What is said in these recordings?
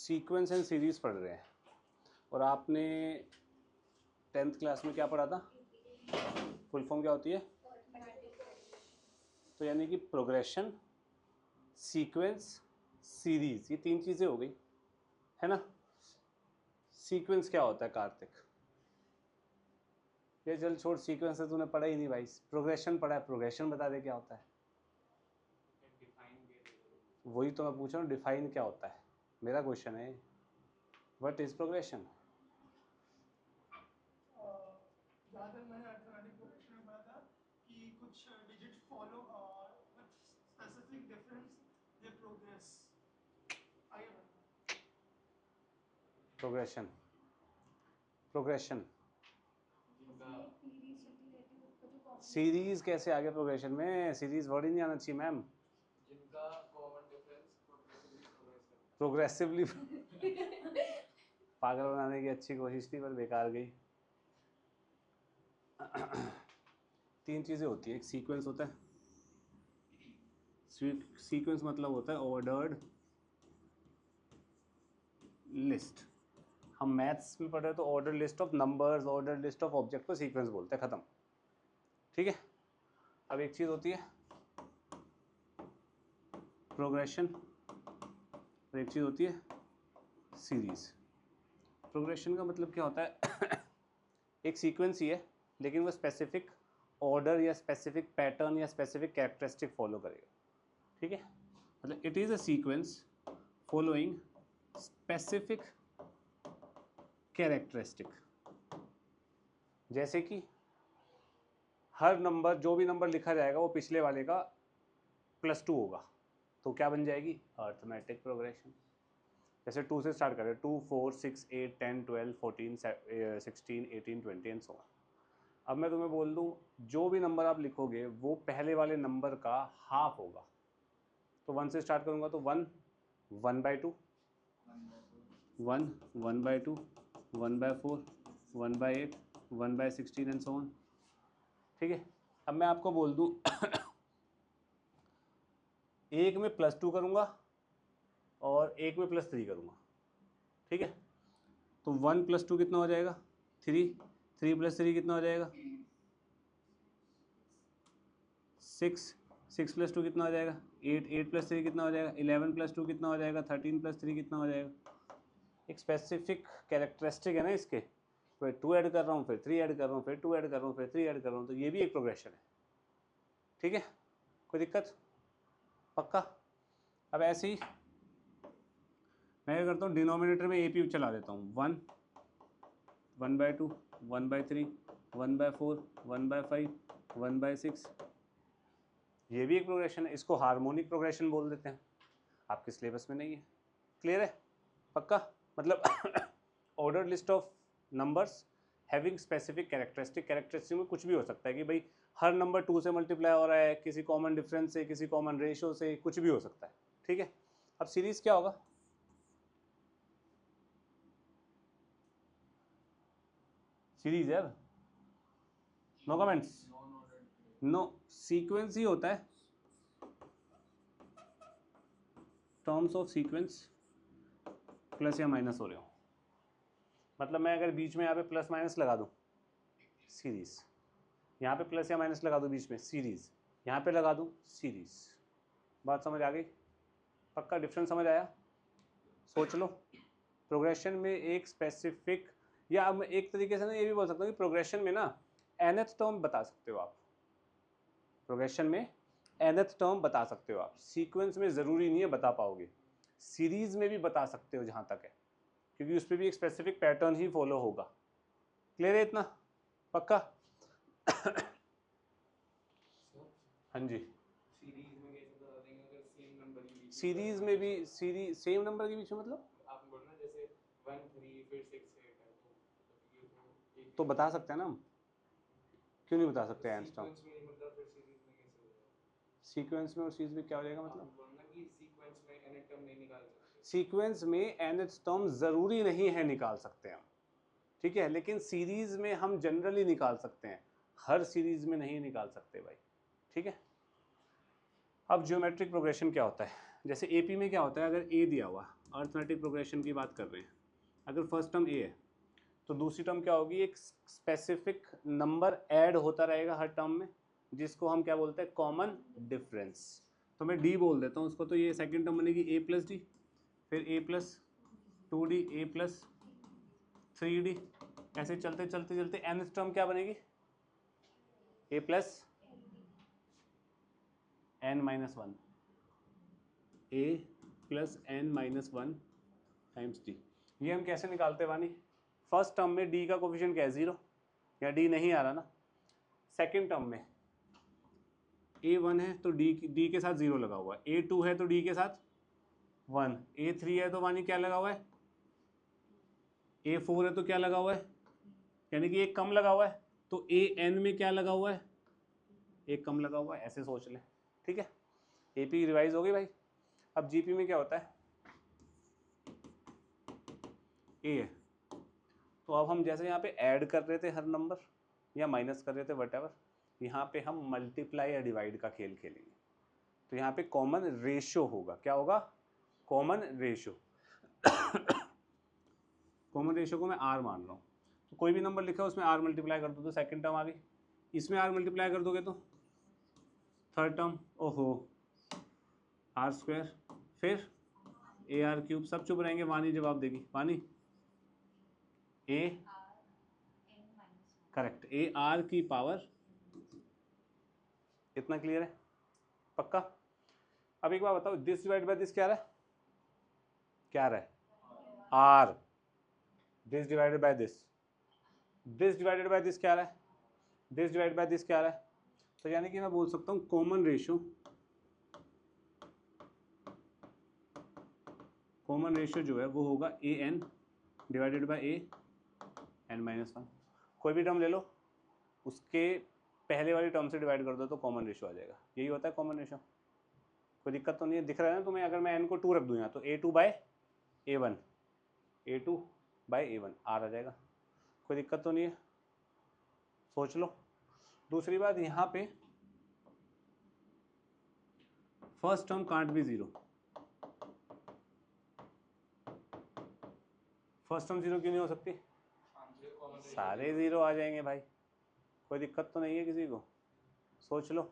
Sequence and series पढ़ रहे हैं और आपने 10th क्लास में क्या पढ़ा था? फुल फॉर्म क्या होती है? तो यानी कि प्रोग्रेशन, सीक्वेंस, सीरीज, ये 3 चीज़ें हो गई, है ना। सीक्वेंस क्या होता है कार्तिक? ये चल छोड़, सीक्वेंस से तूने पढ़ा ही नहीं भाई, प्रोग्रेशन पढ़ा है, प्रोग्रेशन बता दे क्या होता है। वही तो मैं पूछ रहा हूँ, डिफाइन क्या होता है, मेरा क्वेश्चन है। What is progression? जहाँ तक मैंने अर्थमेटिक प्रोग्रेशन में पढ़ा था कि कुछ digit follow with specific difference they progress. आगे बढ़ो। प्रोग्रेशन, प्रोग्रेशन सीरीज कैसे आगे प्रोग्रेशन में? सीरीज वर्ड ही नहीं आना चाहिए मैम। जिनका कॉमन डिफरेंस प्रोग्रेसिवली पागल बनाने की अच्छी कोशिश थी पर बेकार गई। 3 चीज़ें होती है, एक सीक्वेंस होता है, सीक्वेंस मतलब होता है ऑर्डर्ड लिस्ट। हम मैथ्स में पढ़ रहे हैं तो order list of numbers, order list of object को सीक्वेंस बोलते हैं, खत्म, ठीक है। अब एक चीज़ होती है प्रोग्रेशन और एक चीज़ होती है सीरीज। प्रोग्रेशन का मतलब क्या होता है? एक सीक्वेंस ही है लेकिन वो स्पेसिफिक ऑर्डर या स्पेसिफिक पैटर्न या स्पेसिफिक कैरेक्टरिस्टिक फॉलो करेगा, ठीक है। मतलब it is a sequence following specific characteristic. जैसे कि हर नंबर, जो भी नंबर लिखा जाएगा वो पिछले वाले का +2 होगा, तो क्या बन जाएगी? Arithmetic progression. जैसे 2 से स्टार्ट करें, 2 4 6 8 10 12 14 16 18 20 एंड सो ऑन। अब मैं तुम्हें बोल दूं जो भी नंबर आप लिखोगे वो पहले वाले नंबर का हाफ होगा, तो 1 से स्टार्ट करूंगा तो 1 1/2 1 1/2 1/4 1/8 1/16 एंड सो ऑन, ठीक है। अब मैं आपको बोल दूं एक में +2 करूंगा और एक में +3 करूंगा, ठीक है। तो 1 + 2 कितना हो जाएगा? 3 3 + 3 कितना हो जाएगा? 6 6 + 2 कितना हो जाएगा? 8 8 + 3 कितना हो जाएगा? 11 + 2 कितना हो जाएगा? 13 + 3 कितना हो जाएगा? एक स्पेसिफिक कैरेक्टरिस्टिक है ना इसके, फिर 2 ऐड कर रहा हूँ, फिर 3 ऐड कर रहा हूँ, फिर 2 ऐड कर रहा हूँ, फिर 3 ऐड कर रहा हूँ, तो ये भी एक प्रोग्रेशन है, ठीक है। कोई दिक्कत? पक्का? अब ऐसे ही मैं क्या करता हूँ, डिनोमिनेटर में AP चला देता हूँ, 1 1/2 1/3 1/4 1/5 1/6, ये भी एक प्रोग्रेशन है। इसको हार्मोनिक प्रोग्रेशन बोल देते हैं, आपके सिलेबस में नहीं है। क्लियर है? पक्का? मतलब order list of numbers having specific characteristic. Characteristic में कुछ भी हो सकता है कि भाई हर नंबर 2 से मल्टीप्लाई हो रहा है, किसी कॉमन डिफरेंस से, किसी कॉमन रेशियो से, कुछ भी हो सकता है, ठीक है। अब सीरीज क्या होगा? सीरीज यार, नो कमेंट्स, नो, सीक्वेंस ही होता है, टर्म्स ऑफ सीक्वेंस प्लस या माइनस हो रहे हो। मतलब मैं अगर बीच में यहाँ पे प्लस माइनस लगा दूँ, सीरीज, यहाँ पे प्लस या माइनस लगा दूँ बीच में, सीरीज, यहाँ पे लगा दूँ, सीरीज। बात समझ आ गई? पक्का डिफरेंस समझ आया? सोच लो, प्रोग्रेशन में एक स्पेसिफिक, या मैं एक तरीके से ना ये भी बोल सकता हूँ कि प्रोग्रेशन में ना nth टर्म बता सकते हो आप, प्रोग्रेशन में nth टर्म बता सकते हो आप। सीक्वेंस में ज़रूरी नहीं है बता पाओगे, सीरीज में भी बता सकते हो जहाँ तक है, क्योंकि उस पर भी एक स्पेसिफिक पैटर्न ही फॉलो होगा। क्लियर है इतना? पक्का? हाँ जी। सीरीज में कैसे बता देंगे अगर सेम नंबर के बीच सीरीज में भी, सीरीज सेम नंबर के बीच में मतलब आपने बोला ना जैसे 1 3 फिर 6 8 है तो बता सकते हैं ना हम, क्यों नहीं बता सकते हैं? सीक्वेंस में मतलब फिर सीरीज में कैसे हो जाएगा? सीक्वेंस में और सीरीज में क्या हो जाएगा मतलब? आपने बोला ना कि सीक्वेंस में nth टर्म नहीं निकाल सकते। सीक्वेंस में nth टर्म ज़रूरी नहीं है निकाल सकते हम, ठीक है, लेकिन सीरीज में हम जनरली निकाल सकते हैं, हर सीरीज में नहीं निकाल सकते भाई, ठीक है। अब ज्योमेट्रिक प्रोग्रेशन क्या होता है? जैसे AP में क्या होता है, अगर A दिया हुआ अर्थमेटिक प्रोग्रेशन की बात कर रहे हैं, अगर फर्स्ट टर्म ए है तो दूसरी टर्म क्या होगी, एक स्पेसिफिक नंबर ऐड होता रहेगा हर टर्म में, जिसको हम क्या बोलते हैं, कॉमन डिफरेंस। तो मैं डी बोल देता हूँ उसको, तो ये सेकंड टर्म बनेगी ए प्लस डी, फिर ए प्लस 2d, ए प्लस 3d, ऐसे चलते चलते चलते एन टर्म क्या बनेगी, a plus n minus one, a plus n minus one times d. ये हम कैसे निकालते हैं वानी, फर्स्ट टर्म में डी का कोफिशिएंट क्या है, 0, या डी नहीं आ रहा ना। सेकंड टर्म में a1 है तो d के साथ 0 लगा हुआ है, a2 है तो d के साथ 1, a3 है तो वानी क्या लगा हुआ है, a4 है तो क्या लगा हुआ है, यानी कि एक कम लगा हुआ है, तो an में क्या लगा हुआ है, एक कम लगा हुआ है, ऐसे सोच ले, ठीक है। AP रिवाइज हो गई भाई। अब GP में क्या होता है, A है तो अब हम जैसे यहाँ पे ऐड कर रहे थे हर नंबर या माइनस कर रहे थे वटेवर, यहाँ पे हम मल्टीप्लाई या डिवाइड का खेल खेलेंगे। तो यहाँ पे कॉमन रेशियो होगा, क्या होगा, कॉमन रेशियो। कॉमन रेशियो को मैं R मान रहा हूँ, तो कोई भी नंबर लिखा है उसमें R मल्टीप्लाई कर दो तो सेकंड टर्म आ गई, इसमें R मल्टीप्लाई कर दोगे तो थर्ड टर्म, ओहो R स्क्वायर, फिर AR क्यूब, सब चुप रहेंगे, वानी जवाब देगी, वानी A करेक्ट, AR की पावर, इतना क्लियर है, पक्का। अब एक बार बताओ, दिस डिवाइड बाय दिस क्या रहा है, क्या रहा है, R, this divided by this, this divided by this क्या रहा है, दिस डिवाइडेड बाय दिस क्या रहा है, तो यानी कि मैं बोल सकता हूँ कॉमन रेशियो, कॉमन रेशियो जो है वो होगा AN divided by AN minus 1। कोई भी टर्म ले लो, उसके पहले वाली टर्म से डिवाइड कर दो तो कॉमन रेशियो आ जाएगा, यही होता है कॉमन रेशियो। कोई दिक्कत तो नहीं है, दिख रहा है ना तुम्हें, अगर मैं n को 2 रख दूँ यहाँ तो A2 bye A1, A2 bye A1 R आ जाएगा, कोई दिक्कत तो नहीं है, सोच लो। दूसरी बात, यहाँ पे first term can't be 0, first term 0 क्यों नहीं हो सकती, सारे 0 आ जाएंगे भाई, कोई दिक्कत तो नहीं है किसी को, सोच लो।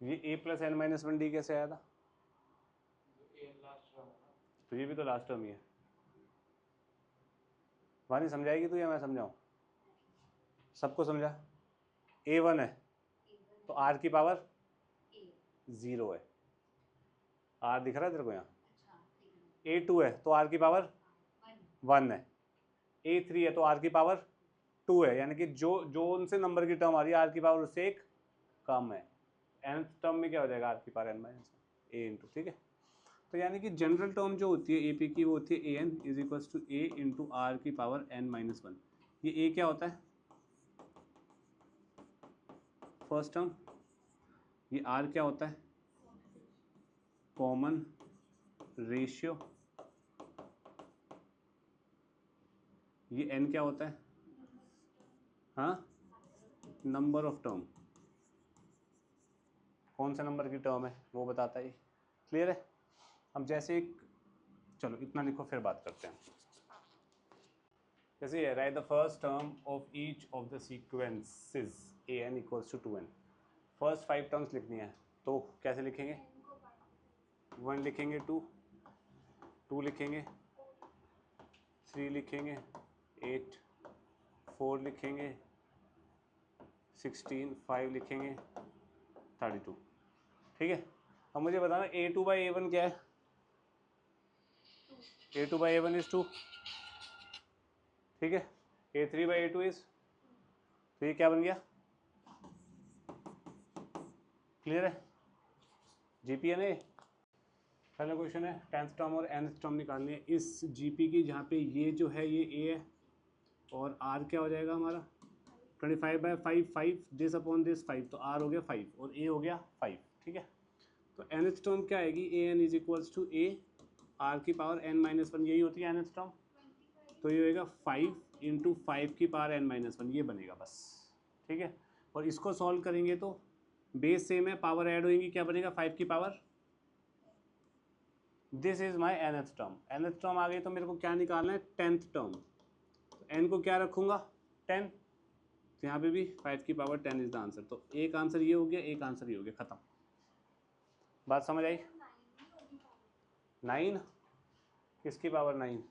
ये A plus n minus 1D कैसे आया था, तो ये भी तो लास्ट टर्म ही है, वानी समझाएगी तू या मैं समझाऊं, सबको समझा। A1 है तो R की पावर 0 है, R दिख रहा है तेरे को यहाँ, A2 है तो R की पावर 1 है, A3 है तो R की पावर 2 है, यानी कि जो जो उनसे नंबर की टर्म आ रही है R की पावर उससे एक कम है, nth टर्म में क्या हो जाएगा, R की power n minus A into, ठीक है। तो यानी कि जनरल टर्म जो होती है AP की वो होती है AN is equals to A into R की पावर n माइनस 1। ये A क्या होता है, फर्स्ट टर्म, ये R क्या होता है, कॉमन रेशियो, ये n क्या होता है, हाँ, नंबर ऑफ टर्म, कौन से नंबर की टर्म है वो बताता है, क्लियर है। हम जैसे एक, चलो इतना लिखो फिर बात करते हैं। जैसे write the first term of each of the sequences AN equals to 2n, first 5 terms लिखनी है तो कैसे लिखेंगे, 1 लिखेंगे, 2 लिखेंगे, 3 लिखेंगे, 8, 4 लिखेंगे, 16, 5 लिखेंगे, 32, ठीक है। अब मुझे बताना A2 बाई A1 क्या है, A2 बाई A1 इज 2, ठीक है, A3 बाई A2 इज, तो ये क्या बन गया, क्लियर है, GP है। पहला क्वेश्चन है 10th टर्म और nth टर्म निकालनी है इस GP की, जहाँ पे ये जो है ये A है और R क्या हो जाएगा हमारा 25 बाई 5, 5 दिस अपॉन दिस 5, तो R हो गया 5 और A हो गया 5, ठीक है। तो nth टर्म क्या आएगी, AN is equals to A R की पावर n माइनस 1, यही होती है nth टर्म, तो ये होएगा 5 इंटू 5 की पावर n माइनस 1, ये बनेगा बस, ठीक है। और इसको सॉल्व करेंगे तो बेस सेम है, पावर ऐड होएगी, क्या बनेगा 5 की power this is my nth term. nth term आ गई तो मेरे को क्या निकालना है, 10th टर्म। तो n को क्या रखूंगा, 10। तो यहाँ पे भी 5 की पावर 10 इज द आंसर। तो एक आंसर ये हो गया, एक आंसर ये हो गया, खत्म। बात समझ आई? 9 किसकी पावर 9?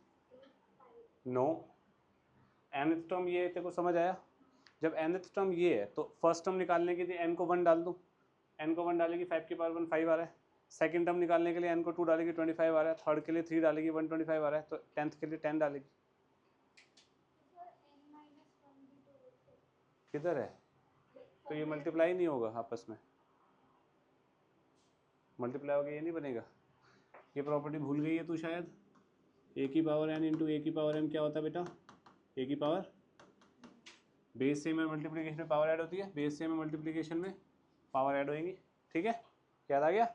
नो, nth टर्म ये तेरे को समझ आया? जब nth टर्म ये है तो फर्स्ट टर्म निकालने के लिए n को 1 डाल दूँ, n को 1 डालेगी 5 की पावर 1 5 आ रहा है। सेकंड टर्म निकालने के लिए n को 2 डालेगी 25 आ रहा है। थर्ड के लिए 3 डालेगी 125 आ रहा है। तो 10th के लिए 10 डालेगी। किधर है? तो ये मल्टीप्लाई नहीं होगा आपस में, मल्टीप्लाई होगा ये नहीं बनेगा। ये प्रॉपर्टी भूल गई है तू शायद। ए की पावर n इंटू ए की पावर m क्या होता है बेटा? ए की पावर, बेस सेम है, मल्टीप्लिकेशन में पावर ऐड होती है, बेस सेम है, मल्टीप्लिकेशन में पावर ऐड होएंगी। ठीक है, याद आ गया?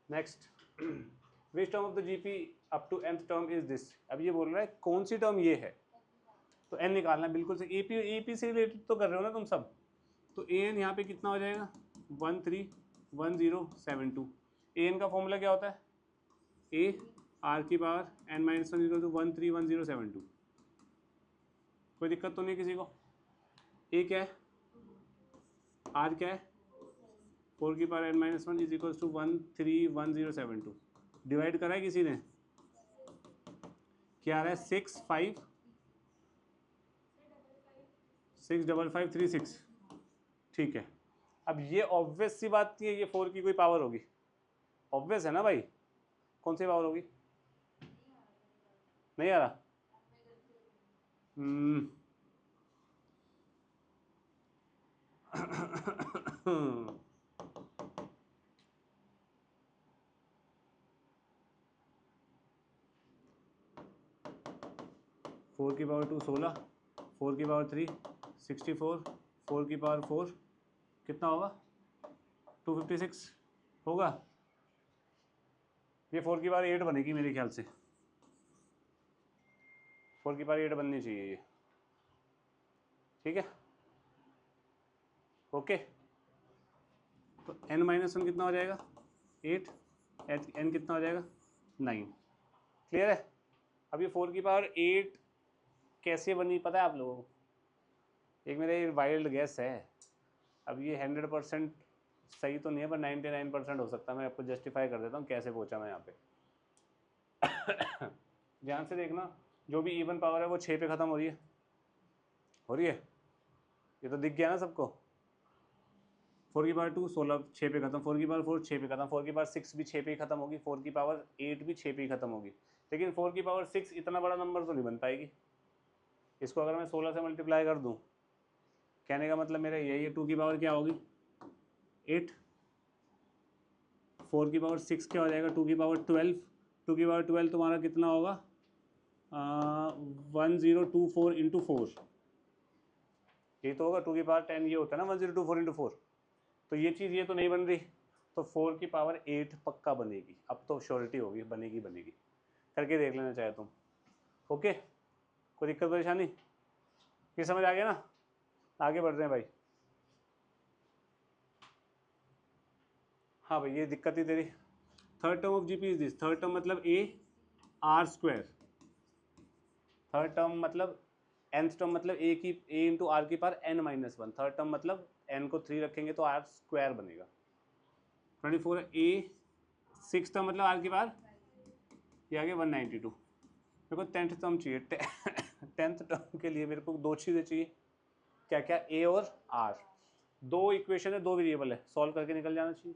Next, which term of the GP up to nth term is this. अब ये बोल रहा है कौन सी टर्म ये है, तो n निकालना है बिल्कुल से। एपी से रिलेटेड तो कर रहे हो ना तुम सब। तो an यहाँ पे कितना हो जाएगा, 131072। an का फॉर्मूला क्या होता है, a r की पावर n-1 इक्वल टू 131072। कोई दिक्कत तो नहीं किसी को? a क्या है, r क्या है, 4 की power n-1 is equal to 131072। Divide करा है किसी ने? क्या आ रहा है, 65536। ठीक है, अब ये ऑब्वियस सी बात नहीं है, ये 4 की कोई पावर होगी, ऑब्वियस है ना भाई। कौन सी पावर होगी? नहीं आ रहा? 4 की पावर 2 16, 4 की पावर 3 64, 4 की पावर 4 कितना होगा, 256 होगा। ये 4 की पावर 8 बनेगी मेरे ख्याल से, 4 की पावर 8 बननी चाहिए ये। ठीक है, ओके। तो n-1 कितना हो जाएगा, 8, n कितना हो जाएगा, 9। क्लियर है? अब ये 4 की पावर 8 कैसे बनी पता है आप लोगों को? एक मेरा ये वाइल्ड गैस है, अब ये 100% सही तो नहीं है पर 99% हो सकता है। मैं आपको जस्टिफाई कर देता हूँ कैसे पहुँचा मैं यहाँ पे। ध्यान से देखना, जो भी इवन पावर है वो 6 पे ख़त्म हो रही है, हो रही है, ये तो दिख गया ना सबको। 4 की पावर 2 16 6 पे खत्म, 4 की पावर 4 6 पे खत्म, 4 की पावर 6 भी 6 पे ही खत्म होगी, 4 की पावर 8 भी 6 पे ही खत्म होगी। लेकिन 4 की पावर 6 इतना बड़ा नंबर तो नहीं बन पाएगी। इसको अगर मैं 16 से मल्टीप्लाई कर दूं, कहने का मतलब मेरा यही है, 2 की पावर क्या होगी, 8, 4 की पावर 6 क्या हो जाएगा, 2 की पावर 12, 2 की पावर 12 तुम्हारा कितना होगा, 1024 इंटू 4, ये तो होगा। 2 की पावर 10 ये होता है ना 1024 इंटू 4। तो ये चीज़ ये तो नहीं बन रही, तो 4 की पावर 8 पक्का बनेगी। अब तो श्योरिटी होगी, बनेगी बनेगी, करके देख लेना चाहे तुम। ओके, कोई दिक्कत परेशानी? ये समझ आ गया ना? आगे बढ़ रहे हैं भाई। हाँ भाई, ये दिक्कत ही तेरी। Third term of GP is this. Third term मतलब a r square, third term मतलब nth टर्म मतलब ए की ए इंटू आर की पावर n-1। थर्ड टर्म मतलब n को 3 रखेंगे तो आर स्क्वायर बनेगा। 24 ए। सिक्स टर्म मतलब आर की पावर ये आ गया 192। मेरे को 10th टर्म चाहिए। 10th टर्म के लिए मेरे को 2 चीज़ें चाहिए, क्या क्या, ए और आर। 2 इक्वेशन है, 2 वेरिएबल है, सॉल्व करके निकल जाना चाहिए।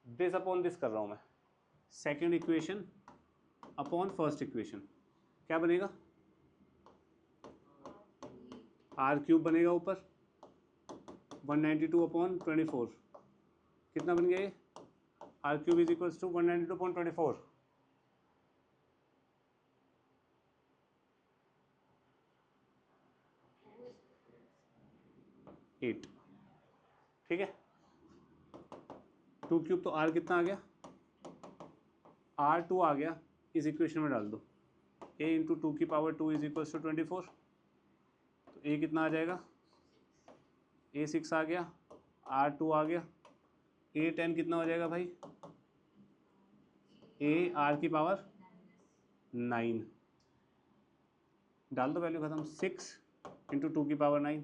दिस अपॉन दिस कर रहा हूँ मैं, second equation upon first equation, क्या बनेगा, आर क्यूब बनेगा ऊपर, 192 अपॉन 24 कितना बन गया ये, R cube is equals to 192 upon 24। Eight. ठीक है, 2 क्यूब तो आर कितना आ गया, R2 आ गया, इस इक्वेशन में डाल दो, a इंटू 2 की पावर 2 इज इक्वल्स टू 24। तो a कितना आ जाएगा, a 6 आ गया, R2 आ गया, a 10 कितना हो जाएगा भाई, ए आर की पावर 9, डाल दो वैल्यू खत्म, 6 इंटू 2 की पावर 9।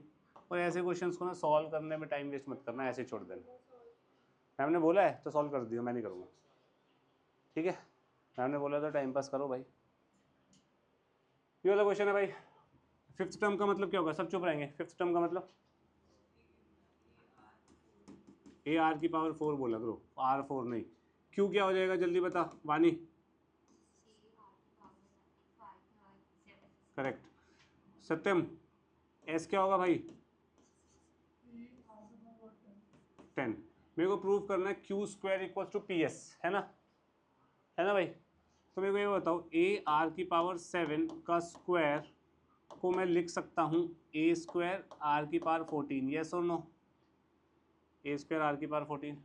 और ऐसे क्वेश्चंस को ना सॉल्व करने में टाइम वेस्ट मत करना, ऐसे छोड़ देना। मैम ने बोला है तो सॉल्व कर दियो, मैं नहीं करूँगा, ठीक है। मैम ने बोला तो टाइम पास करो भाई। ये वाला क्वेश्चन है भाई, फिफ्थ टर्म का मतलब क्या होगा, सब चुप रहेंगे। फिफ्थ टर्म का मतलब ए आर की पावर 4 बोला करो, R4 नहीं। क्यू क्या हो जाएगा जल्दी बता वानी। करेक्ट। सत्यम, एस क्या होगा भाई, 10। मेरे को प्रूव करना है Q square equal to P S, है ना भाई। तो मेरे को ये बताओ, ए आर की पावर 7 का स्क्वायर को मैं लिख सकता हूँ ए स्क्वायर आर की पावर 14, यस और नो। ए स्क्वायर आर की पावर 14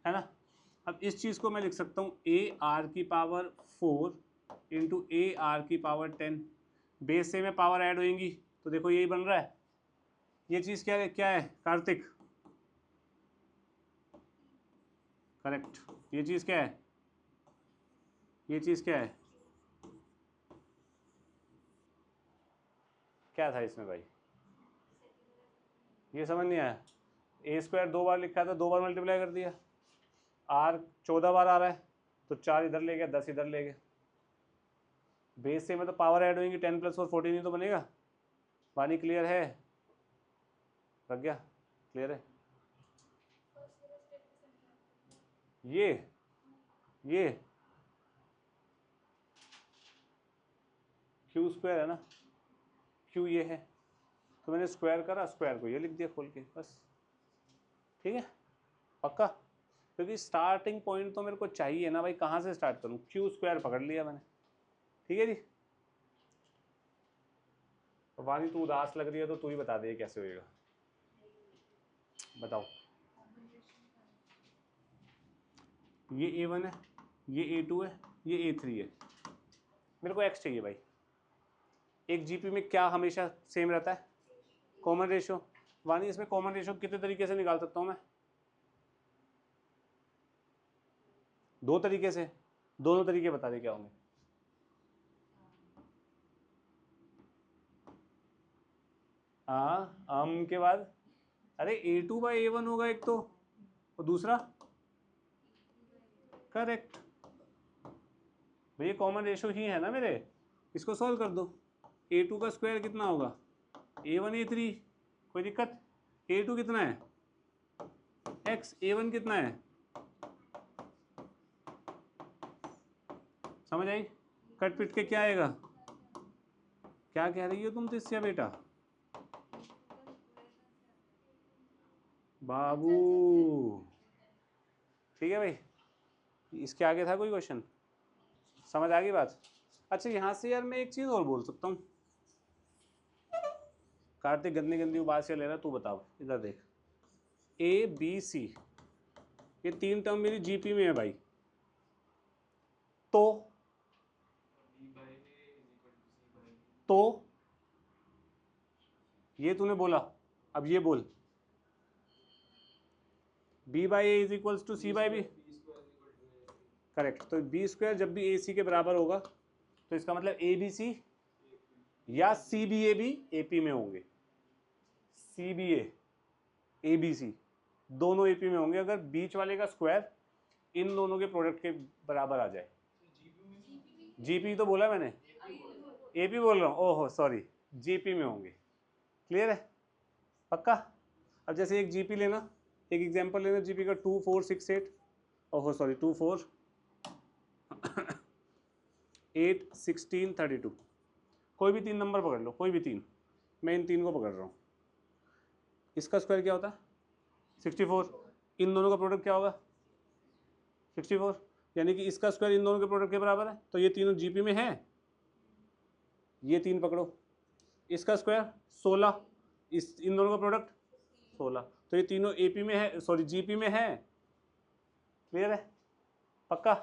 है ना। अब इस चीज़ को मैं लिख सकता हूँ ए आर की पावर 4 इंटू ए आर की पावर 10। बेस से में पावर ऐड होएंगी तो देखो यही बन रहा है। ये चीज़ क्या है कार्तिक, करेक्ट। ये चीज़ क्या है, ये चीज़ क्या है, क्या था इसमें भाई, ये समझ नहीं आया। ए स्क्वायर 2 बार लिखा था, 2 बार मल्टीप्लाई कर दिया। आर 14 बार आ रहा है तो 4 इधर ले गया, 10 इधर ले गया। बेस से में तो पावर ऐड होएंगी, 10 + 4 14 ही तो बनेगा। पानी क्लियर है, लग गया, क्लियर है। ये क्यू स्क्वायर है ना, क्यू ये है, तो मैंने स्क्वायर करा, स्क्वायर को ये लिख दिया खोल के, बस ठीक है पक्का। क्योंकि स्टार्टिंग पॉइंट तो मेरे को चाहिए ना भाई, कहाँ से स्टार्ट करूँ, क्यू स्क्वायर पकड़ लिया मैंने, ठीक है जी। तो वानी तू उदास लग रही है तो तू ही बता दे कैसे होएगा, बताओ। ये A1 है, ये A2 है, ये A3 है, मेरे को X चाहिए भाई। एक जीपी में क्या हमेशा सेम रहता है, कॉमन रेशियो। वानी इसमें कॉमन रेशियो कितने तरीके से निकाल सकता हूँ मैं, 2 तरीके से। दोनों तरीके बता दे क्या होंगे। हाँ आम के बाद, अरे A2/A1 होगा एक तो, और दूसरा करेक्ट भैया, कॉमन रेशियो ही है ना मेरे। इसको सॉल्व कर दो। A2 का स्क्वायर कितना होगा, A1 A3, कोई दिक्कत। A2 कितना है X, A1 कितना है, समझ आई। कट पिट के क्या आएगा, क्या कह रही हो तुम तिस्या बेटा, बाबू ठीक है भाई। इसके आगे था कोई क्वेश्चन, समझ आ गई बात। अच्छा यहाँ से यार मैं एक चीज़ और बोल सकता हूँ। कार्तिक गंदी गंदी बात से ले रहा, तू बताओ इधर देख। ABC ये 3 टर्म मेरी जीपी में है भाई, तो ये तूने बोला, अब ये बोल B/A is equals to C/B, correct. तो B स्क्वायर जब भी AC के बराबर होगा तो इसका मतलब ABC या CBA भी AP में होंगे। CBA ABC दोनों AP में होंगे अगर बीच वाले का स्क्वायर इन दोनों के प्रोडक्ट के बराबर आ जाए। GP तो बोला मैंने, AP बोल रहा हूँ, ओहो सॉरी, GP में होंगे। क्लियर है पक्का। अब जैसे एक GP लेना, एक एग्जांपल लेना GP का 2 4 6 8, ओहो सॉरी 2 4 8 16 32, कोई भी 3 नंबर पकड़ लो, कोई भी 3, मैं इन 3 को पकड़ रहा हूँ। इसका स्क्वायर क्या होता है 64, इन दोनों का प्रोडक्ट क्या होगा 64, यानी कि इसका स्क्वायर इन दोनों के प्रोडक्ट के बराबर है, तो ये तीनों जीपी में है। ये 3 पकड़ो, इसका स्क्वायर 16, इस इन दोनों का प्रोडक्ट 16, तो ये तीनों एपी में है, सॉरी जीपी में है। क्लियर है पक्का।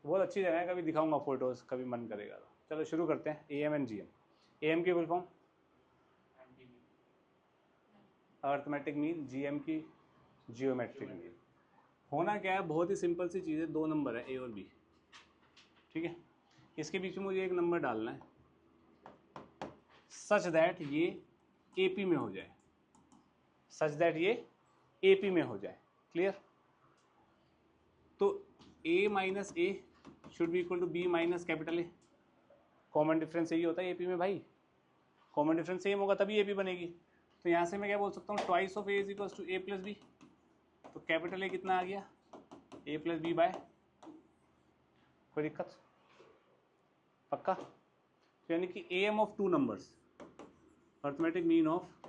बहुत अच्छी जगह है, कभी दिखाऊंगा फोटोज, कभी मन करेगा तो। चलो शुरू करते हैं। AM and GM। AM की full form arithmetic mean, GM की जियोमेट्रिक मीन। होना क्या है, बहुत ही सिंपल सी चीज़ है, 2 नंबर है A और B, ठीक है। इसके बीच में मुझे एक नंबर डालना है सच दैट ये AP में हो जाए, सच दैट ये AP में हो जाए। क्लियर? तो A minus A should be equal to B minus capital A। Common difference यही होता है AP में भाई, कॉमन डिफरेंस सेम होगा तभी AP बनेगी। तो यहाँ से मैं क्या बोल सकता हूँ, twice of A is equal to A plus B। तो कैपिटल A कितना आ गया, A प्लस B बाय, कोई दिक्कत? पक्का? तो यानी कि AM of 2 numbers, arithmetic mean of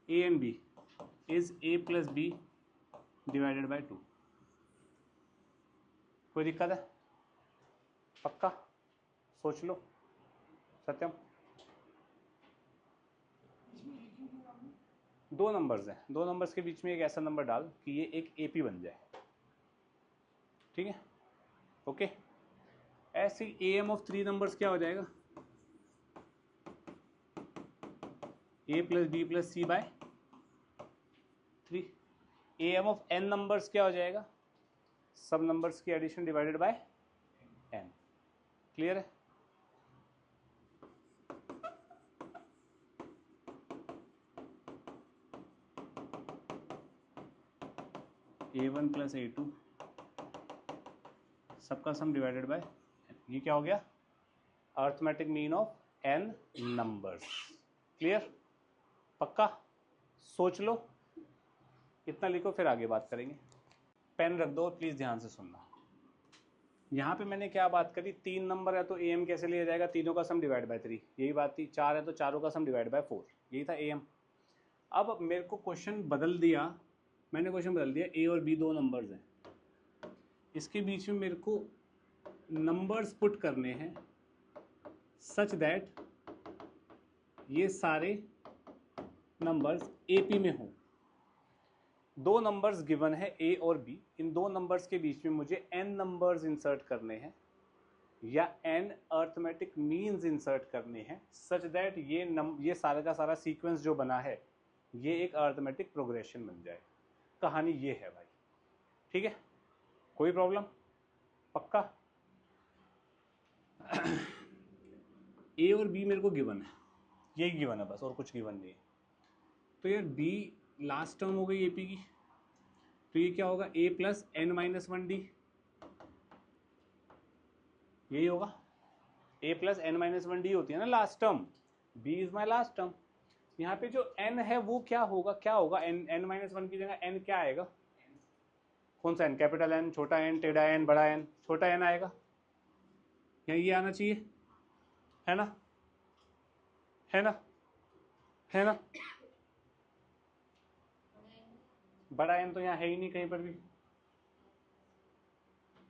A and B is A plus B divided by 2। कोई दिक्कत है? पक्का? सोच लो सत्यम। 2 नंबर्स हैं, 2 नंबर्स के बीच में एक ऐसा नंबर डाल कि ये एक AP बन जाए, ठीक है? ओके। ऐसे AM ऑफ 3 नंबर्स क्या हो जाएगा, A plus B plus C by 3। AM of N numbers क्या हो जाएगा, सब नंबर्स की addition divided by N। Clear है? A1 प्लस A2 सबका सम डिवाइडेड बाय, ये क्या हो गया, arithmetic mean of N numbers. Clear? पक्का? सोच लो, इतना लिखो फिर आगे बात करेंगे। पेन रख दो और प्लीज ध्यान से सुनना। यहाँ पे मैंने क्या बात करी, 3 नंबर है तो AM कैसे लिया जाएगा, तीनों का सम डिवाइड बाय 3, यही बात थी। 4 है तो चारों का सम डिवाइड बाय 4, यही था AM। अब मेरे को क्वेश्चन बदल दिया, मैंने क्वेश्चन बदल दिया, A और B 2 नंबर्स हैं, इसके बीच में मेरे को नंबर्स पुट करने हैं सच दैट ये सारे नंबर्स AP में हों। 2 नंबर्स गिवन है A और B, इन 2 नंबर्स के बीच में मुझे N नंबर्स इंसर्ट करने हैं या N अर्थमेटिक मीन्स इंसर्ट करने हैं सच दैट ये सारा का सारा सीक्वेंस जो बना है ये एक अर्थमेटिक प्रोग्रेशन बन जाए। कहानी ये है भाई, ठीक है? कोई प्रॉब्लम? पक्का? A और B मेरे को गिवन है, यही गिवन है बस, और कुछ गिवन नहीं है। तो यार B लास्ट टर्म हो गई AP की, तो ये क्या होगा, A plus N minus 1D, यही होगा। A plus N minus 1D होती है ना last term, B is my last term. यहाँ पे जो N है वो क्या होगा, N माइनस 1 की जगह N क्या आएगा, कौन सा N, कैपिटल N, छोटा N, टेढ़ा N, बड़ा N, छोटा N आएगा, यहाँ ये आना चाहिए, है ना, है ना, है ना? बड़ा N तो यहाँ है ही नहीं कहीं पर भी,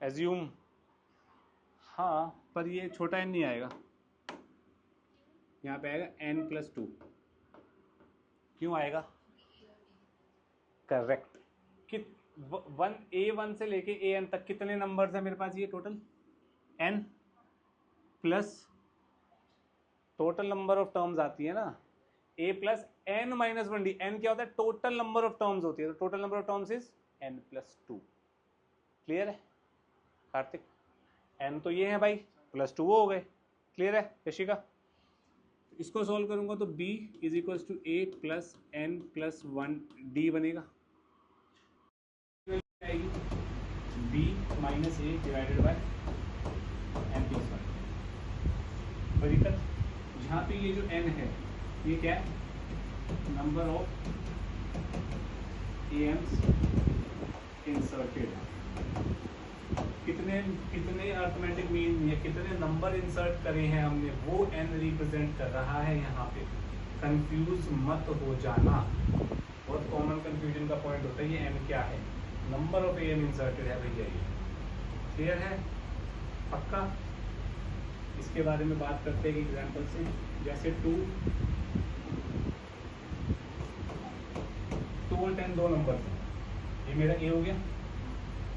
एज्यूम। हाँ, पर ये छोटा N नहीं आएगा, यहाँ पे आएगा N प्लस 2। क्यों आएगा? करेक्ट। A1 से लेके AN तक कितने नंबर्स हैं मेरे पास, ये total N plus total number of terms आती है ना, A plus N minus 1D। N क्या होता है, टोटल नंबर ऑफ टर्म्स होती है, तो total number of terms is N plus 2। Clear है कार्तिक? N तो ये है भाई, प्लस 2 हो गए। क्लियर है यशिका? इसको सॉल्व करूंगा तो B is equal to A plus N plus 1D बनेगा, B minus A divided by N plus 1। कोई दिक्कत? यहाँ पे ये जो N है ये क्या है, नंबर ऑफ AMs इंसर्टेड। कितने अर्थमेटिक मीन या कितने नंबर इंसर्ट करे हैं हमने, वो N रिप्रेजेंट कर रहा है यहाँ पे। कंफ्यूज मत हो जाना, बहुत कॉमन कंफ्यूजन का पॉइंट होता है ये N क्या है, नंबर ऑफ AM इंसर्टेड है भैया ये। क्लियर है? पक्का? इसके बारे में बात करते हैं एग्जाम्पल से, जैसे 2 और 10 2 नंबर, ये मेरा A हो गया,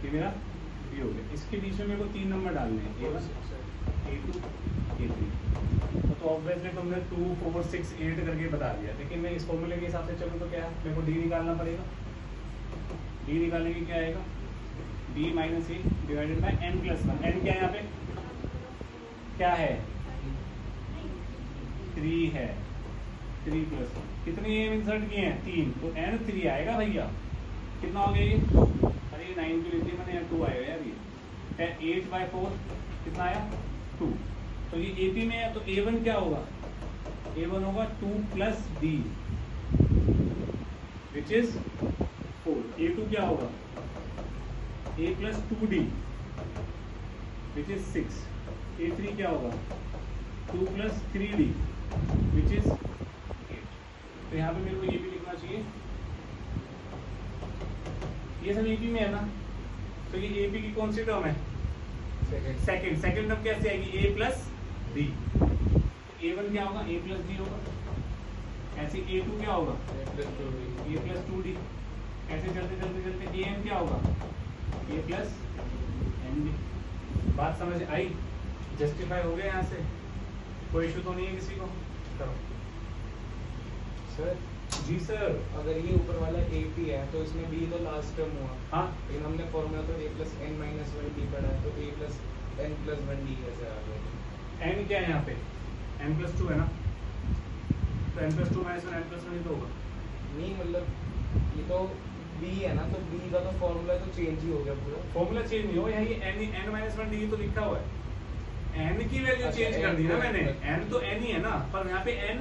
ये मेरा ये हो गया। इसके बीच में मेरे को 3 नंबर डालने हैं, A1 A2 A3। तो ऑब्वियसली तुमने 2 4 6 8 करके बता दिया, लेकिन मैं इस फॉर्मूले के हिसाब से चलूँ तो क्या है, मेरे को D निकालना पड़ेगा। D निकालने की क्या आएगा, D minus A divided by n plus 1। n क्या है यहाँ पे, क्या है 3 है, 3 प्लस 1। कितने एम इंसर्ट किए हैं, 3, तो n 3 आएगा भैया। कितना हो गया ये, अरे 9 की लिखी मैंने, 2 आएगा यार ये। 8/4 कितना आया 2। तो ये AP में है, तो A1 क्या होगा, A1 होगा 2 plus D which is 4। A2 क्या होगा, A plus 2D which is 6। A3 क्या होगा 2 प्लस 3D विच इज 8। तो यहाँ पे मेरे को ये भी लिखना चाहिए, ये सब AP में है ना, तो ये AP की कौन सी टर्म है, सेकंड टर्म कैसे आएगी, A प्लस D। A1 क्या होगा, A प्लस D होगा। ऐसे A2 क्या होगा, A प्लस 2D। ऐसे चलते चलते चलते AM क्या होगा, A प्लस ND। बात समझ आई, जस्टिफाई हो गया यहाँ से, कोई इशू तो नहीं है किसी को, करो। सर जी सर। अगर ये ऊपर वाला AP है तो इसमें B तो लास्ट टर्म हुआ, हाँ लेकिन हमने फॉर्मूला तो A plus n minus 1D पढ़ा है, तो A plus n plus 1D कैसे आ गया। n क्या है यहाँ पे, n प्लस 2 है ना, तो n plus 2 minus 1 n plus 1 ही तो होगा। नहीं मतलब ये तो B है ना, तो B का तो फॉर्मूला तो चेंज ही हो गया पूरा। फॉर्मूला चेंज नहीं हो, यहाँ ये n माइनस 1D तो लिखा हुआ है, n की वैल्यू अच्छा, चेंज कर दी ना मैंने, n तो n ही है ना, पर यहाँ पे n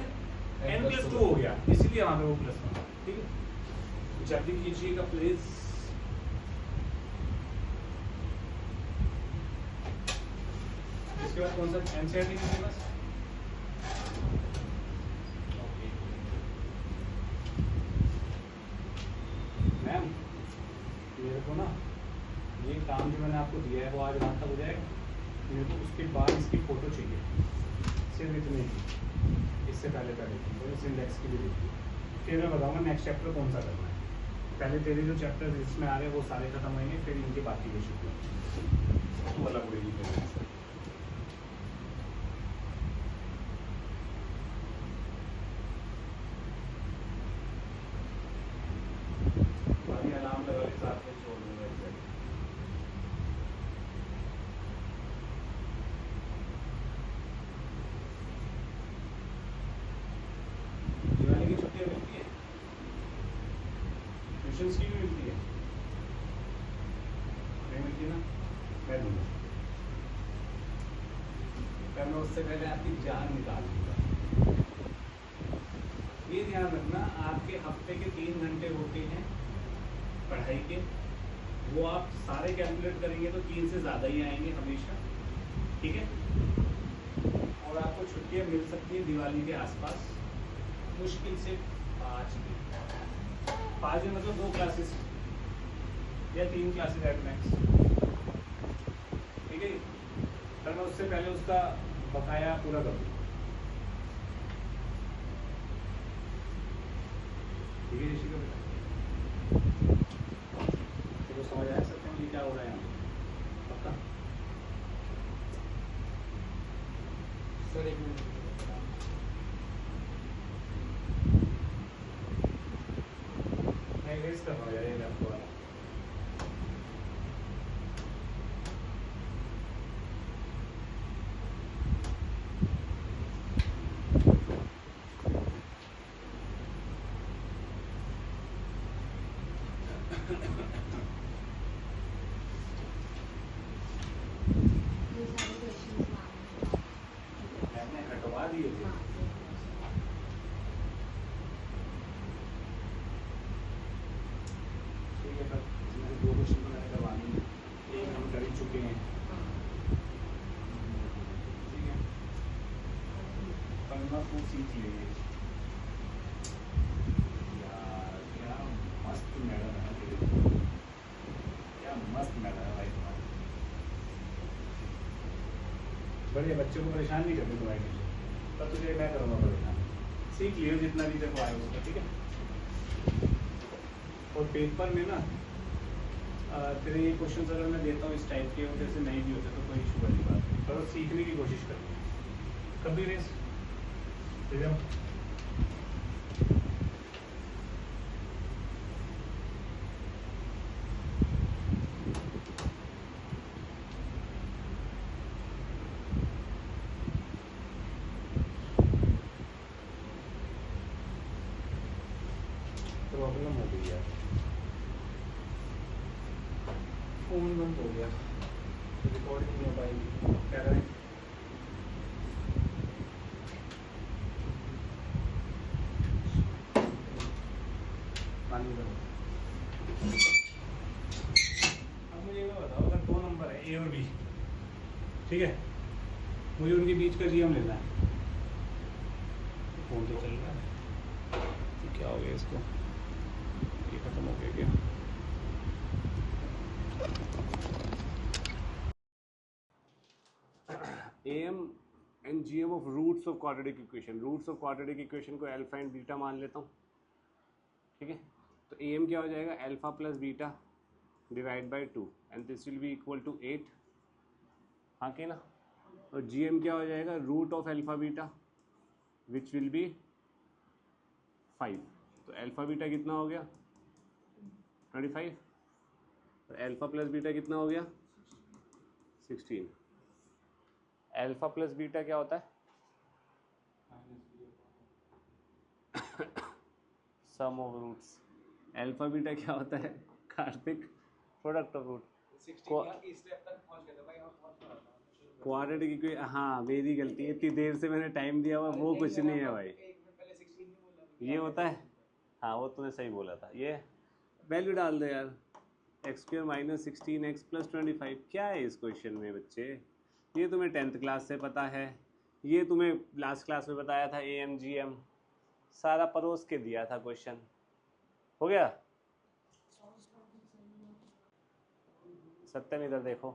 प्लस 2 हो गया, इसीलिए वहाँ पे वो प्लस 1। ठीक है, जल्दी कीजिएगा प्लीज। इसके बाद कौन सा NCERT कीजिए बस। मैम मेरे को ना ये काम जो मैंने आपको दिया है वो आज रात तक हो जाएगा, मेरे को उसके बाद इसकी फ़ोटो चाहिए, सिर्फ इतने की, इससे पहले इस इंडेक्स की भी देखिए, फिर मैं बताऊँगा नेक्स्ट चैप्टर कौन सा करना है। पहले तेरे जो चैप्टर इसमें आ रहे हैं वो सारे खत्म होंगे, फिर इनके बाकी के शुरू तो अलग होगी फिर। अलार्म लगा के साथ में छोड़ दूंगा इसे। दिवाली की छुट्टियाँ मिलती है, ट्यूशन्स की भी मिलती है, नहीं मिलती ना, मैं दूंगा, पर मैं उससे पहले आपकी जान निकाल दूंगा। ये ध्यान रखना, आपके हफ्ते के 3 घंटे होते हैं पढ़ाई के, वो आप सारे कैलकुलेट करेंगे तो 3 से ज़्यादा ही आएंगे हमेशा, ठीक है। और आपको छुट्टियाँ मिल सकती है दिवाली के आसपास, मुश्किल से 5 दिन, 5 दिन मतलब 2 क्लासेस या 3 क्लासेस एट मैक्स, ठीक है। पर मैं उससे पहले उसका बकाया पूरा कर दूँ, ठीक है ऋषि का बेटा। तो समझ आया सकते हैं कि क्या हो रहा है यहाँ पक्का। सर एक मिनट, मैं इरेज कर रहा हूँ यार ये लैपटॉप वाला। मैंने हटवा दिए थे। ठीक है, पर इसमें 2 क्वेश्चन तो मैंने करवानी है, एक हम कर ही चुके हैं, ठीक है। पढ़ना तो सीख लेंगे यार, क्या मस्त मैडम है तेरे, क्या मस्त मैडम है भाई तुम्हारी, बढ़िया। बच्चों को परेशान नहीं करते तुम्हारे टीचर, पर तुझे मैं करूँगा परेशान, सीख लियो जितना भी तेरे को आएगा उसका, ठीक है। और पेपर में ना तेरे ये क्वेश्चन अगर मैं देता हूँ इस टाइप के और जैसे नहीं भी होते तो कोई इशू वाली बात नहीं, पर सीखने की कोशिश करो कभी रेस दे जाओ। प्रॉब्लम हो गई यार, फोन बंद हो गया, रिकॉर्डिंग नहीं हो पाएगी, क्या करें? पानी दो। अब मुझे ये बताओ, अगर दो नंबर है ए और बी, ठीक है, मुझे उनके बीच का जीएम लेना है। फोन तो चल रहा है, तो क्या हो गया इसको, ये खत्म हो गया क्या? M and GM of roots of quadratic equation. Roots of quadratic equation को अल्फा एंड बीटा मान लेता हूँ, ठीक है। तो एम क्या हो जाएगा, alpha plus beta divide by 2 and this will be equal to 8, हाँ कि ना। और जीएम क्या हो जाएगा, root of alpha beta which will be 5। तो अल्फा बीटा कितना हो गया 25, और अल्फा प्लस बीटा कितना हो गया 16। अल्फा प्लस बीटा क्या होता है, sum of roots. Alpha beta क्या होता है Kartik, product of root. Quadratic equation, हाँ मेरी गलती है, इतनी देर से मैंने टाइम दिया हुआ, वो कुछ नहीं है भाई, ये होता है, हाँ वो तूने सही बोला था। ये वैल्यू डाल दो यार, x square minus 16 x plus 25, क्या है इस क्वेश्चन में बच्चे, ये तुम्हें 10th क्लास से पता है, ये तुम्हें लास्ट क्लास में बताया था, ए एम जी एम सारा परोस के दिया था क्वेश्चन, हो गया। सत्यम इधर देखो,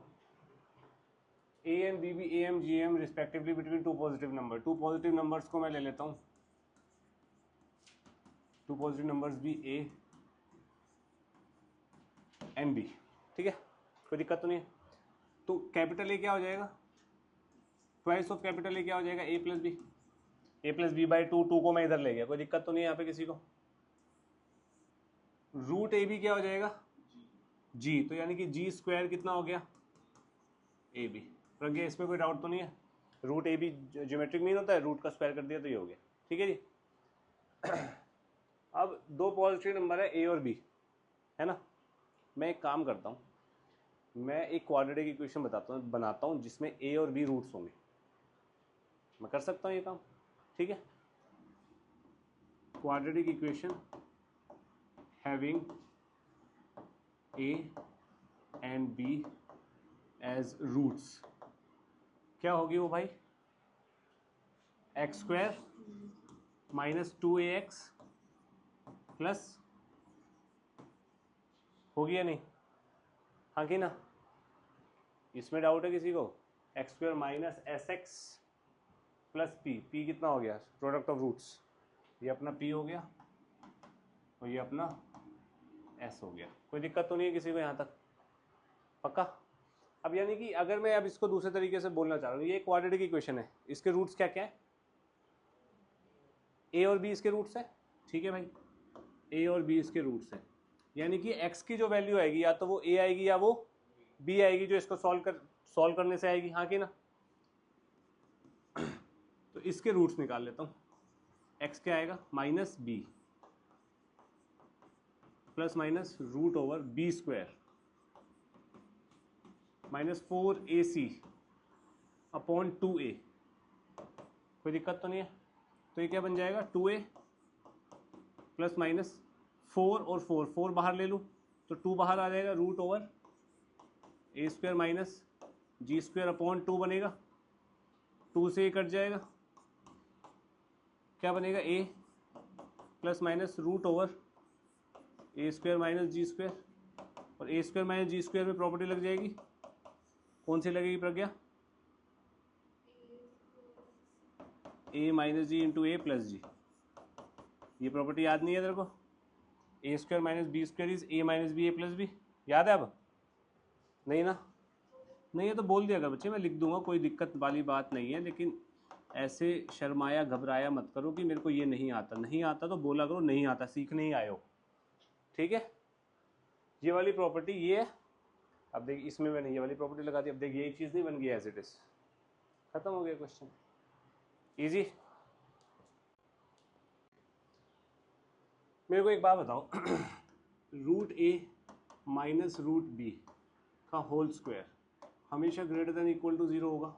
A and B be A M G M respectively between two positive number. Two positive numbers को मैं ले लेता हूँ, two positive numbers be A and B, ठीक है, कोई दिक्कत तो नहीं है। तो कैपिटल ए क्या हो जाएगा, ट्वाइस ऑफ कैपिटल ए क्या हो जाएगा, a plus b, a plus b by 2, 2 को मैं इधर ले गया, कोई दिक्कत तो नहीं है यहाँ पे किसी को। रूट ए बी क्या हो जाएगा जी, तो यानी कि जी स्क्वायर कितना हो गया ए बी। प्रज्ञा इसमें कोई डाउट तो नहीं है, root A B geometric mean होता है, रूट का स्क्वायर कर दिया तो ये हो गया, ठीक है जी। अब दो पॉजिटिव नंबर है ए और बी, है ना। मैं एक काम करता हूँ, मैं एक क्वाड्रेटिक इक्वेशन बनाता हूँ जिसमें ए और बी रूट्स होंगे, मैं कर सकता हूँ ये काम, ठीक है। Quadratic equation having A and B as roots, क्या होगी वो भाई, x square minus 2ax plus, होगी या नहीं, हाँ कि ना। इसमें डाउट है किसी को, x square minus S x plus P, P कितना हो गया प्रोडक्ट ऑफ रूट्स, ये अपना पी हो गया और ये अपना एस हो गया, कोई दिक्कत तो नहीं है किसी को यहाँ तक, पक्का। अब यानी कि अगर मैं अब इसको दूसरे तरीके से बोलना चाह रहा हूँ, ये क्वाड्रेटिक इक्वेशन है, इसके रूट्स क्या क्या है, ए और बी इसके रूट्स है, ठीक है भाई, ए और बी इसके रूट्स है, यानी कि x की जो वैल्यू आएगी या तो वो a आएगी या वो b आएगी, जो इसको सॉल्व करने से आएगी, हाँ कि ना। तो इसके रूट्स निकाल लेता हूँ, x क्या आएगा minus B plus minus root over B square minus 4ac upon 2a, कोई दिक्कत तो नहीं है। तो ये क्या बन जाएगा 2a प्लस माइनस 4 और 4 बाहर ले लूँ तो 2 बाहर आ जाएगा, root over a square minus g square upon 2 बनेगा, 2 से ये कट जाएगा, क्या बनेगा a plus minus root over a square minus g square, और a square minus g square में प्रॉपर्टी लग जाएगी, कौन सी लगेगी Pragya, a minus g into a plus g, ये प्रॉपर्टी याद नहीं है तेरे को, a square minus b square is a minus b a plus b, याद है अब। नहीं ना, नहीं है तो बोल दिया कर बच्चे, मैं लिख दूंगा, कोई दिक्कत वाली बात नहीं है, लेकिन ऐसे शर्माया घबराया मत करो कि मेरे को ये नहीं आता। नहीं आता तो बोला करो नहीं आता, सीखने ही आए हो, ठीक है। ये वाली प्रॉपर्टी ये है, अब देख इसमें मैंने ये वाली प्रॉपर्टी लगा दी, अब देख यही चीज़ नहीं बन गई एज इट इज, खत्म हो गया क्वेश्चन, इजी। मेरे को एक बात बताओ रूट ए माइनस रूट बी का होल स्क्वायर हमेशा ग्रेटर देन इक्वल टू 0 होगा।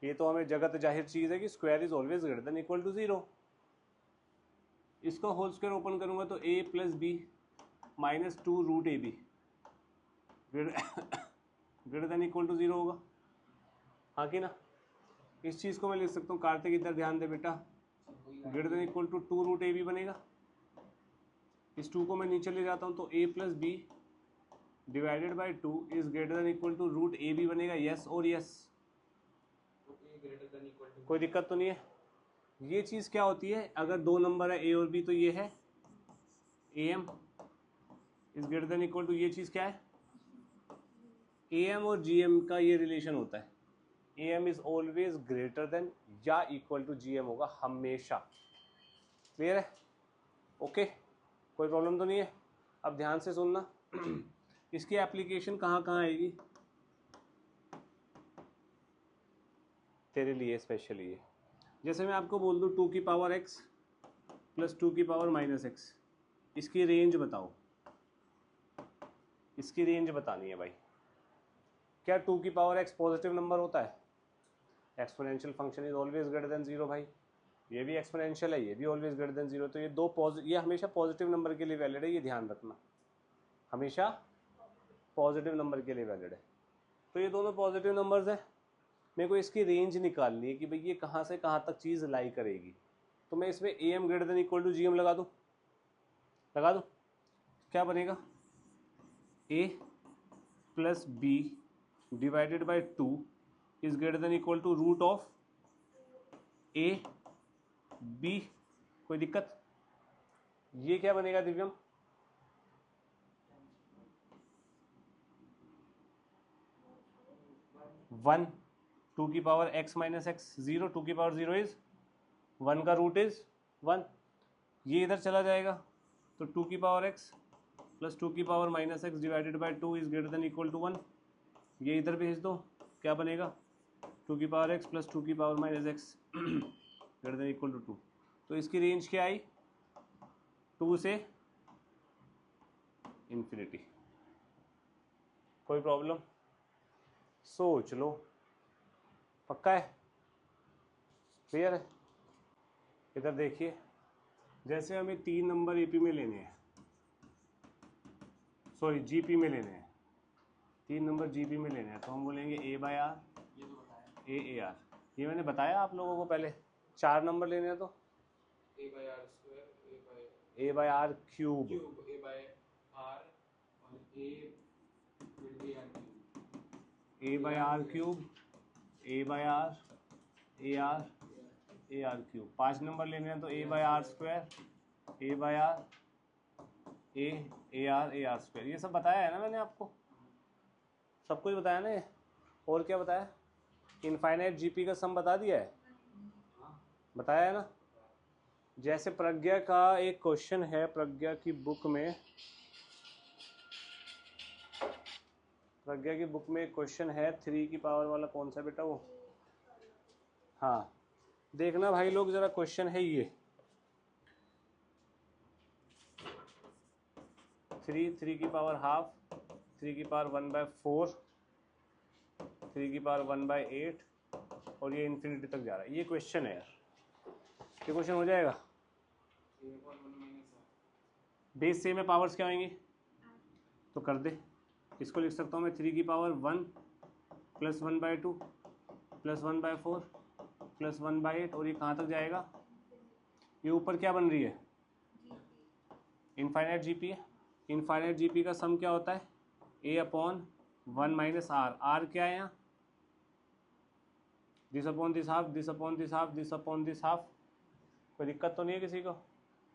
ये तो हमें जगत जाहिर चीज़ है कि square is always greater than equal to 0। इसका होल स्क्वायर ओपन करूंगा तो a plus B minus 2 root A B greater than equal to 0 होगा, हाँ कि ना। इस चीज़ को मैं लिख सकता हूँ, कार्तिक इधर ध्यान दे बेटा, greater than equal to 2 root A B बनेगा। इस 2 को मैं नीचे ले जाता हूँ तो a plus B divided by 2 is greater than equal to root A B बनेगा, यस और यस, कोई दिक्कत तो नहीं है। ये चीज़ क्या होती है, अगर दो नंबर है a और b तो ये है am is greater than equal to, ये चीज़ क्या है am और gm का ये रिलेशन होता है, am is always greater then या इक्वल टू gm होगा हमेशा, क्लियर है, ओके कोई प्रॉब्लम तो नहीं है। अब ध्यान से सुनना इसकी एप्लीकेशन कहाँ कहाँ आएगी तेरे लिए स्पेशली है। जैसे मैं आपको बोल दूँ 2 की पावर x प्लस 2 की पावर माइनस x, इसकी रेंज बताओ, इसकी रेंज बतानी है भाई। क्या 2 की पावर x पॉजिटिव नंबर होता है? Exponential function is always greater then 0 भाई, ये भी एक्सपोनेंशियल है, ये भी ऑलवेज ग्रेटर देन 0, तो ये हमेशा पॉजिटिव नंबर के लिए वैलिड है, ये ध्यान रखना, हमेशा पॉजिटिव नंबर के लिए वैलिड है। तो ये दोनों पॉजिटिव नंबर्स हैं, मेरे को इसकी रेंज निकालनी है कि भाई ये कहाँ से कहाँ तक चीज़ लाई करेगी। तो मैं इसमें A M greater than equal to G M लगा दूँ, क्या बनेगा a plus B divided by 2 is greater than equal to root of a b, कोई दिक्कत। ये क्या बनेगा दिव्यम, वन, 2 की पावर x माइनस एक्स 0, 2 की पावर 0 इज 1 का रूट इज 1, ये इधर चला जाएगा तो 2 की पावर x प्लस 2 की power minus x divided by 2 is greater than equal to 1, ये इधर भेज दो, क्या बनेगा 2 की पावर x प्लस 2 की power minus x greater than equal to 2। तो इसकी रेंज क्या आई 2 से इन्फिनिटी, कोई प्रॉब्लम, सोच लो, पक्का है, क्लियर है। इधर देखिए, जैसे हमें 3 नंबर एपी में लेने हैं, सॉरी जीपी में लेने हैं, 3 नंबर जीपी में लेने हैं, तो हम बोलेंगे ए बाय आर ए आर, ये मैंने बताया आप लोगों को पहले। 4 नंबर लेने हैं तो a by r square, A by are cube, cube, a by r और a will be r cube, a by are cube, a by r a r cube. 5 number लेने हैं तो a by r square, a by r a r square, ये सब बताया है ना मैंने आपको, सब कुछ बताया ना ये। और क्या बताया, इनफाइनाइट जीपी का सम बता दिया है, बताया है ना। जैसे प्रज्ञा का एक क्वेश्चन है, प्रज्ञा की बुक में, प्रज्ञा की बुक में एक क्वेश्चन है 3 की पावर वाला, कौन सा बेटा वो, हाँ देखना भाई लोग जरा, क्वेश्चन है ये 3 की पावर हाफ, 3 की पावर 1/4, 3 की पावर 1/8 और ये इन्फिनिटी तक जा रहा है, ये क्वेश्चन है यार, ये क्वेश्चन हो जाएगा। बेस सेम है, पावर्स क्या होंगी तो कर दे, इसको लिख सकता हूँ मैं 3 की पावर 1 प्लस 1/2 प्लस 1/4 प्लस 1/8, और ये कहाँ तक जाएगा, ये ऊपर क्या बन रही है इनफाइनाइट जीपी है। इनफाइनाइट जीपी का सम क्या होता है a upon 1 minus R, R क्या है यहाँ, this upon this half, this upon this half, this upon this half, कोई दिक्कत तो नहीं है किसी को।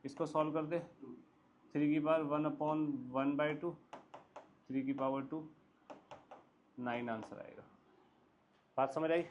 इसको सॉल्व कर दे, 3 की पावर 1/2, 3 की पावर 2 9 आंसर आएगा। बात समझ आई?